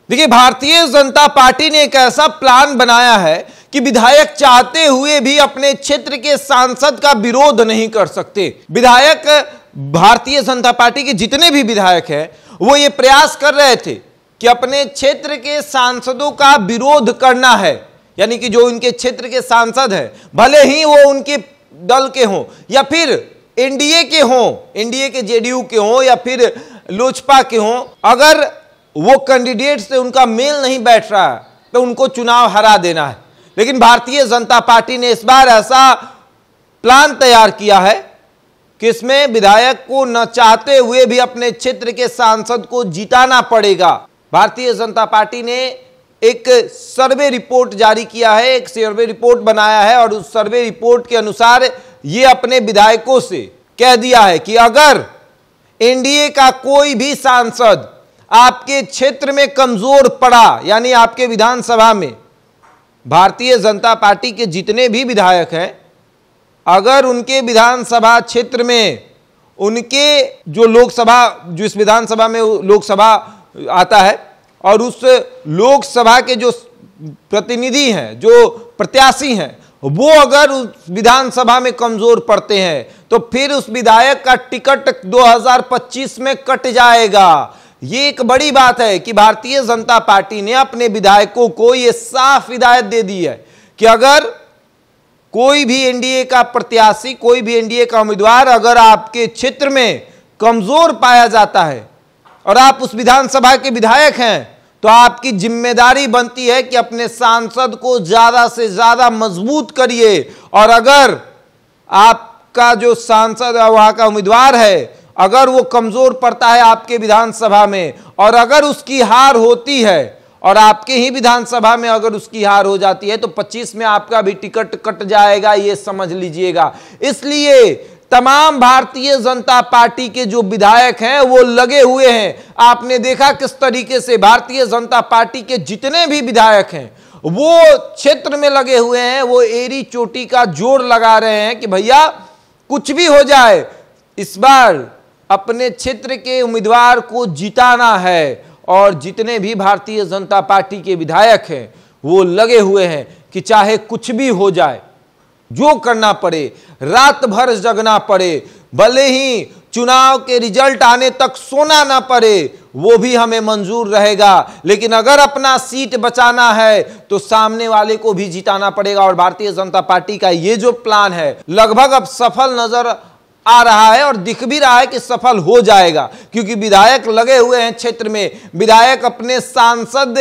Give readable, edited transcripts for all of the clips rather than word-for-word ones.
देखिए, भारतीय जनता पार्टी ने एक ऐसा प्लान बनाया है कि विधायक चाहते हुए भी अपने क्षेत्र के सांसद का विरोध नहीं कर सकते। विधायक, भारतीय जनता पार्टी के जितने भी विधायक हैं, वो ये प्रयास कर रहे थे कि अपने क्षेत्र के सांसदों का विरोध करना है, यानी कि जो उनके क्षेत्र के सांसद हैं, भले ही वो उनके दल के हों या फिर एनडीए के हों, एनडीए के जेडीयू के हों या फिर लोजपा के हों, अगर वो कैंडिडेट से उनका मेल नहीं बैठ रहा है तो उनको चुनाव हरा देना है। लेकिन भारतीय जनता पार्टी ने इस बार ऐसा प्लान तैयार किया है कि इसमें विधायक को न चाहते हुए भी अपने क्षेत्र के सांसद को जिताना पड़ेगा। भारतीय जनता पार्टी ने एक सर्वे रिपोर्ट जारी किया है, एक सर्वे रिपोर्ट बनाया है और उस सर्वे रिपोर्ट के अनुसार ये अपने विधायकों से कह दिया है कि अगर एनडीए का कोई भी सांसद आपके क्षेत्र में कमजोर पड़ा, यानी आपके विधानसभा में भारतीय जनता पार्टी के जितने भी विधायक हैं, अगर उनके विधानसभा क्षेत्र में उनके जो लोकसभा, जो इस विधानसभा में लोकसभा आता है और उस लोकसभा के जो प्रतिनिधि हैं, जो प्रत्याशी हैं, वो अगर उस विधानसभा में कमजोर पड़ते हैं तो फिर उस विधायक का टिकट 2025 में कट जाएगा। ये एक बड़ी बात है कि भारतीय जनता पार्टी ने अपने विधायकों को यह साफ हिदायत दे दी है कि अगर कोई भी एनडीए का प्रत्याशी, कोई भी एनडीए का उम्मीदवार अगर आपके क्षेत्र में कमजोर पाया जाता है और आप उस विधानसभा के विधायक हैं, तो आपकी जिम्मेदारी बनती है कि अपने सांसद को ज्यादा से ज्यादा मजबूत करिए। और अगर आपका जो सांसद वहां का उम्मीदवार है, अगर वो कमजोर पड़ता है आपके विधानसभा में और अगर उसकी हार होती है और आपके ही विधानसभा में अगर उसकी हार हो जाती है तो 25 में आपका भी टिकट कट जाएगा, ये समझ लीजिएगा। इसलिए तमाम भारतीय जनता पार्टी के जो विधायक हैं वो लगे हुए हैं। आपने देखा किस तरीके से भारतीय जनता पार्टी के जितने भी विधायक हैं वो क्षेत्र में लगे हुए हैं, वो एड़ी चोटी का जोर लगा रहे हैं कि भैया कुछ भी हो जाए, इस बार अपने क्षेत्र के उम्मीदवार को जिताना है। और जितने भी भारतीय जनता पार्टी के विधायक हैं वो लगे हुए हैं कि चाहे कुछ भी हो जाए, जो करना पड़े, रात भर जगना पड़े, भले ही चुनाव के रिजल्ट आने तक सोना ना पड़े, वो भी हमें मंजूर रहेगा, लेकिन अगर अपना सीट बचाना है तो सामने वाले को भी जिताना पड़ेगा। और भारतीय जनता पार्टी का ये जो प्लान है लगभग अब सफल नजर आ रहा है और दिख भी रहा है कि सफल हो जाएगा, क्योंकि विधायक लगे हुए हैं क्षेत्र में। विधायक अपने सांसद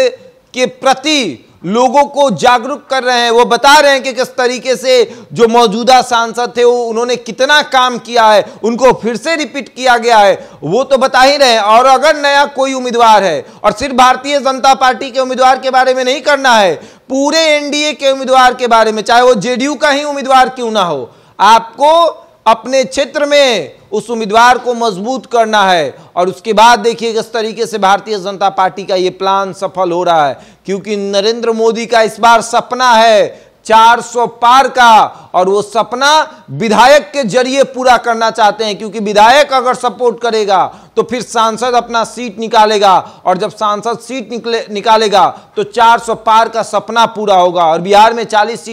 के प्रति लोगों को जागरूक कर रहे हैं, वो बता रहे हैं कि किस तरीके से जो मौजूदा सांसद थे वो उन्होंने कितना काम किया है, उनको फिर से रिपीट किया गया है, वो तो बता ही रहे हैं। और अगर नया कोई उम्मीदवार है, और सिर्फ भारतीय जनता पार्टी के उम्मीदवार के बारे में नहीं करना है, पूरे एनडीए के उम्मीदवार के बारे में, चाहे वो जेडीयू का ही उम्मीदवार क्यों ना हो, आपको अपने क्षेत्र में उस उम्मीदवार को मजबूत करना है। और उसके बाद देखिए किस तरीके से भारतीय जनता पार्टी का यह प्लान सफल हो रहा है, क्योंकि नरेंद्र मोदी का इस बार सपना है 400 पार का, और वो सपना विधायक के जरिए पूरा करना चाहते हैं। क्योंकि विधायक अगर सपोर्ट करेगा तो फिर सांसद अपना सीट निकालेगा, और जब सांसद सीट निकालेगा तो 400 पार का सपना पूरा होगा। और बिहार में 40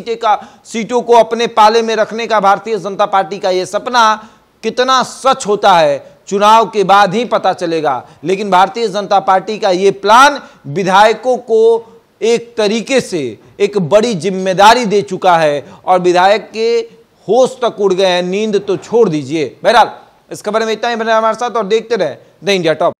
सीटों को अपने पाले में रखने का भारतीय जनता पार्टी का यह सपना कितना सच होता है चुनाव के बाद ही पता चलेगा। लेकिन भारतीय जनता पार्टी का यह प्लान विधायकों को एक तरीके से एक बड़ी जिम्मेदारी दे चुका है, और विधायक के होश तक उड़ गए हैं, नींद तो छोड़ दीजिए। बहरहाल इस खबर में इतना ही, बने हमारे साथ और देखते रहे द इंडिया टॉप।